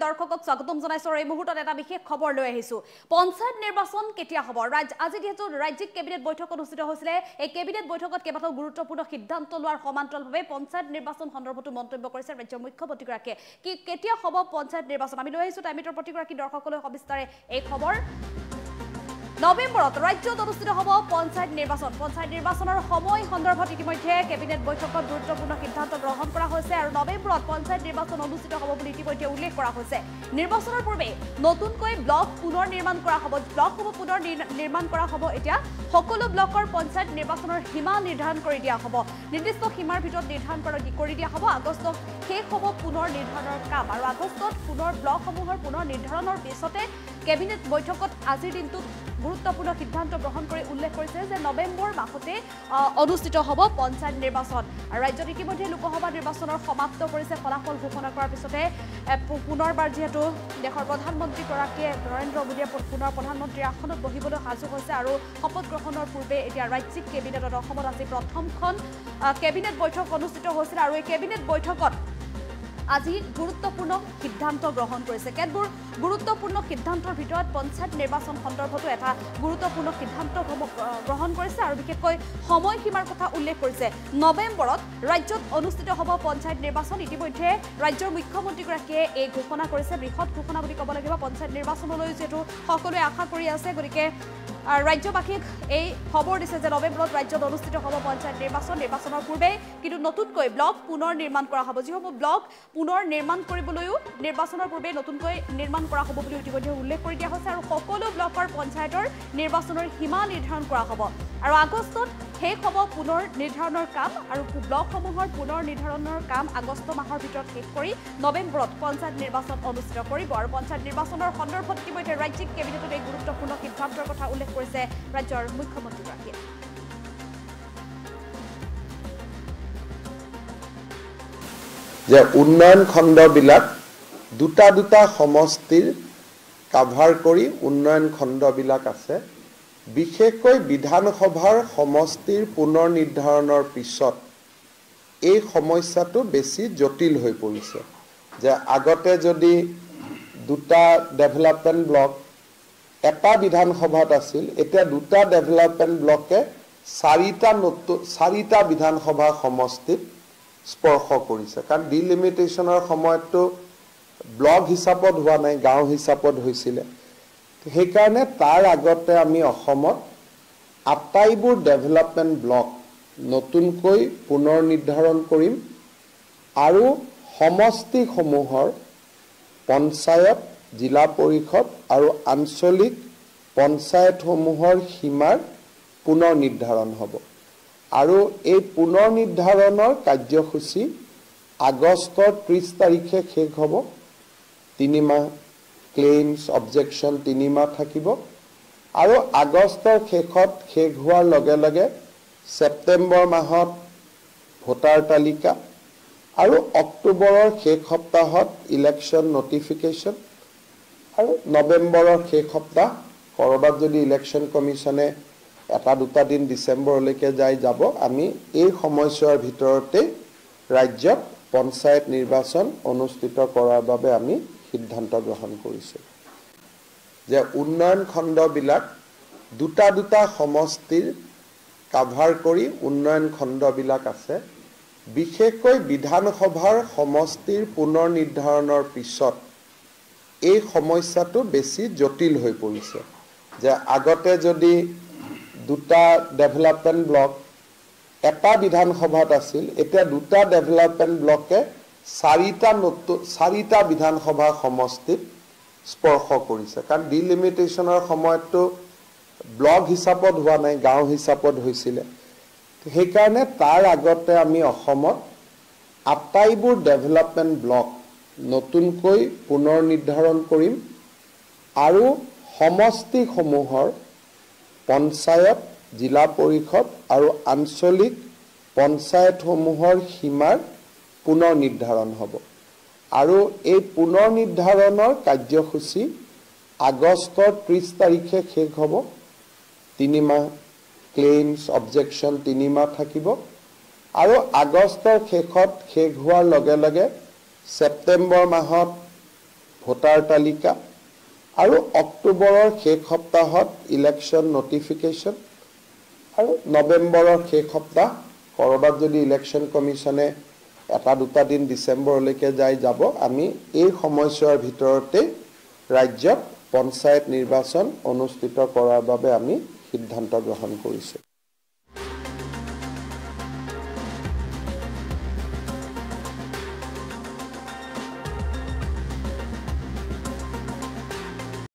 দৰ্শকক স্বাগতম জনাইছো এই মুহূৰ্তত এটা বিশেষ খবৰ লৈ আহিছো পঞ্চায়ত নিৰ্বাচন কেতিয়া হ'ব আজি যেহেতু ৰাজ্যিক কেবিনেট বৈঠক অনুষ্ঠিত হৈছিল এই কেবিনেট বৈঠকত কেইবাটাও গুৰুত্বপূৰ্ণ সিদ্ধান্ত লোৱাৰ সমান্তৰালভাৱে পঞ্চায়ত নিৰ্বাচন সন্দৰ্ভতো মন্তব্য কৰিছে ৰাজ্যৰ মুখ্যমন্ত্ৰীগৰাকীয়ে কি কেতিয়া হ'ব পঞ্চায়ত নিৰ্বাচন আমি লৈ আহিছো টাইমিটৰ প্ৰতিগৰাকী দৰ্শকলৈ সবিস্তাৰে এই খবৰ নৱেম্বৰত ৰাজ্যত অনুষ্ঠিত হ'ব পঞ্চায়ত নিৰ্বাচনৰ সময় সন্দৰ্ভত ইতিমধ্যে কেবিনেট বৈঠকত গুৰুত্বপূৰ্ণ সিদ্ধান্ত গ্ৰহণ কৰা হৈছে আৰু নৱেম্বৰত পঞ্চায়ত নিৰ্বাচন অনুষ্ঠিত হ'ব বুলি ইতিমধ্যে উল্লেখ কৰা হৈছে নিৰ্বাচনৰ পূৰ্বে নতুনকৈ ব্লক পুনৰ নিৰ্মাণ কৰা হ'ব ব্লকসমূহ পুনৰ নিৰ্মাণ কৰা হ'ব এতিয়া সকলো ব্লকৰ পঞ্চায়ত নিৰ্বাচনৰ সীমা নিৰ্ধাৰণ কৰি দিয়া হ'ব নিৰ্দিষ্ট সীমাৰ ভিতৰত নিৰ্ধাৰণ কৰি দিয়া হ'ব আগষ্টত শেষ হ'ব পুনৰ নিৰ্ধাৰণৰ কাম আৰু আগষ্টত পুনৰ ব্লকসমূহৰ পুনৰ নিৰ্ধাৰণৰ পিছতে কেবিনেট বৈঠকত আজিৰ দিনটোত গুৰুত্বপূৰ্ণ সিদ্ধান্ত গ্ৰহণ কৰি উল্লেখ কৰিছে যে নৱেম্বৰ মাহতে অনুষ্ঠিত হ'ব পঞ্চায়ত নিৰ্বাচন আৰু ৰাজ্যত ইতিমধ্যে লোকসভা নিৰ্বাচনৰ সমাপ্ত কৰিছে ফলাফল ঘোষণা কৰাৰ পিছতে পুনৰবাৰ যিহেতু দেশৰ প্ৰধানমন্ত্ৰীগৰাকীয়ে নৰেন্দ্ৰ মোদীয়ে পুনৰ প্ৰধানমন্ত্ৰীৰ আসনত বহিবলৈ সাজু হৈছে আৰু শপত গ্ৰহণৰ পূৰ্বে এতিয়া ৰাজ্যিক কেবিনেটত অসমত আজি প্ৰথমখন কেবিনেট বৈঠক অনুষ্ঠিত হৈছিল আৰু এই কেবিনেট বৈঠকত আজি গুৰুত্বপূৰ্ণ সিদ্ধান্ত গ্ৰহণ কৰিছে কেতবোৰ গুৰুত্বপূৰ্ণ সিদ্ধান্তৰ ভিতৰত পঞ্চায়ত নিৰ্বাচন সন্দৰ্ভতো এটা গুৰুত্বপূৰ্ণ সিদ্ধান্ত গ্ৰহণ কৰিছে আৰু বিশেষকৈ সময়সীমাৰ কথা উল্লেখ কৰিছে নৱেম্বৰত ৰাজ্যত অনুষ্ঠিত হ'ব পঞ্চায়ত নিৰ্বাচন ইতিমধ্যে ৰাজ্যৰ মুখ্যমন্ত্ৰীগৰাকীয়ে এই ঘোষণা কৰিছে বৃহৎ ঘোষণা বুলি ক'ব লাগিব পঞ্চায়ত নিৰ্বাচনলৈ যিহেতু সকলোৱে আশা কৰি আছে গতিকে ৰাজ্যবাসীক এই খবৰ দিছে যে নৱেম্বৰত ৰাজ্যত অনুষ্ঠিত হ'ব পঞ্চায়ত নিৰ্বাচনৰ পূৰ্বে কিন্তু নতুনকৈ ব্লক পুনৰ নিৰ্মাণ কৰা হ'ব যিসমূহ ব্লক পুনৰ নিৰ্মাণ কৰিবলৈও নিৰ্বাচনৰ পূৰ্বে নতুনকৈ নিৰ্মাণ কৰা হ'ব বুলি ইতিমধ্যে উল্লেখ কৰি দিয়া হৈছে আৰু সকলো ব্লকৰ পঞ্চায়তৰ নিৰ্বাচনৰ সীমা নিৰ্ধাৰণ কৰা হ'ব আৰু আগষ্টত শেষ হ'ব পুনৰ নিৰ্ধাৰণৰ কাম আৰু ব্লকসমূহৰ পুনৰ নিৰ্ধাৰণৰ কাম আগষ্ট মাহৰ ভিতৰত শেষ কৰি নৱেম্বৰত পঞ্চায়ত নিৰ্বাচন অনুষ্ঠিত কৰিব আৰু পঞ্চায়ত নিৰ্বাচনৰ সন্দৰ্ভত ইতিমধ্যে ৰাজ্যিক কেবিনেটত এই গুৰুত্বপূৰ্ণ সিদ্ধান্তৰ কথা উল্লেখ কৰিছে ৰাজ্যৰ মুখ্যমন্ত্ৰীগৰাকীয়ে যে উন্নয়ন খণ্ডবিলাক দুটা সমষ্টিৰ কাভাৰ কৰি উন্নয়ন খণ্ডবিলাক আছে বিশেষকৈ বিধানসভাৰ সমষ্টিৰ পুনৰ নিৰ্ধাৰণৰ পিছত এই সমস্যাটো বেছি জটিল হৈ পৰিছে যে আগতে যদি দুটা ডেভেলপমেণ্ট ব্লক এটা বিধানসভাত আছিল এতিয়া দুটা ডেভেলপমেণ্ট ব্লকে চাৰিটা বিধানসভা সমষ্টিত স্পৰ্শ কৰিছে কাৰণ ডিলিমিটেশ্যনৰ সময়তো ব্লক হিচাপত হোৱা নাই গাঁও হিচাপত হৈছিলে সেইকাৰণে তাৰ আগতে আমি অসমত আটাইবোৰ ডেভেলপমেণ্ট ব্লক নতুনকৈ পুনৰ নিৰ্ধাৰণ কৰিম আৰু সমষ্টিসমূহৰ পঞ্চায়ত জিলা পৰিষদ আৰু আঞ্চলিক পঞ্চায়তসমূহৰ সীমাৰ পুনৰ নিৰ্ধাৰণ হ'ব আৰু এই পুনৰ নিৰ্ধাৰণৰ কাৰ্যসূচী আগষ্টৰ 30 তাৰিখে শেষ হ'ব 3 মাহ ক্লেইমছ অবজেকশ্যন 3 মাহ থাকিব আৰু আগষ্টৰ শেষত শেষ হোৱাৰ লগে লগে ছেপ্টেম্বৰ মাহত ভোটাৰ তালিকা আৰু অক্টোবৰৰ শেষ সপ্তাহত ইলেকশ্যন নটিফিকেশ্যন আৰু নৱেম্বৰৰ শেষ সপ্তাহ কৰবাত যদি ইলেকশ্যন কমিশ্যনে এটা দুটা দিন ডিচেম্বৰলৈকে যাব আমি এই সময়ছোৱাৰ ভিতৰতে ৰাজ্যত পঞ্চায়ত নিৰ্বাচন অনুষ্ঠিত কৰাৰ বাবে আমি সিদ্ধান্ত গ্ৰহণ কৰিছো যে উন্নয়ন খণ্ডবিলাক দুটা সমষ্টিৰ কাভাৰ কৰি উন্নয়ন খণ্ডবিলাক আছে বিশেষকৈ বিধানসভাৰ সমষ্টিৰ পুনৰ নিৰ্ধাৰণৰ পিছত এই সমস্যাটো বেছি জটিল হৈ পৰিছে যে আগতে যদি দুটা ডেভেলপমেণ্ট ব্লক এটা বিধানসভাত আছিল এতিয়া দুটা ডেভেলপমেণ্ট ব্লকে চাৰিটা বিধানসভা সমষ্টিত স্পৰ্শ কৰিছে কাৰণ ডিলিমিটেশ্যনৰ সময়তো ব্লক হিচাপত হোৱা নাই গাঁও হিচাপত হৈছিলে সেইকাৰণে তাৰ আগতে আমি অসমত আটাইবোৰ ডেভেলপমেণ্ট ব্লক নতুনকৈ পুনৰ নিৰ্ধাৰণ কৰিম আৰু সমষ্টিসমূহৰ পঞ্চায়ত জিলা পৰিষদ আৰু আঞ্চলিক পঞ্চায়তসমূহৰ সীমাৰ পুনৰ নিৰ্ধাৰণ হ'ব আৰু এই পুনৰ নিৰ্ধাৰণৰ কাৰ্যসূচী আগষ্টৰ 30 তাৰিখে শেষ হ'ব 3 মাহ ক্লেইমছ অবজেকশ্যন 3 মাহ থাকিব আৰু আগষ্টৰ শেষত শেষ হোৱাৰ লগে লগে ছেপ্টেম্বৰ মাহত ভোটাৰ তালিকা আৰু অক্টোবৰৰ শেষ সপ্তাহত ইলেকশ্যন নটিফিকেশ্যন আৰু নৱেম্বৰৰ শেষ সপ্তাহ কৰবাত যদি ইলেকশ্যন কমিশ্যনে এটা দুটা দিন ডিচেম্বৰলৈকে যাব আমি এই সময়ছোৱাৰ ভিতৰতে ৰাজ্যত পঞ্চায়ত নিৰ্বাচন অনুষ্ঠিত কৰাৰ বাবে আমি সিদ্ধান্ত গ্ৰহণ কৰিছোঁ।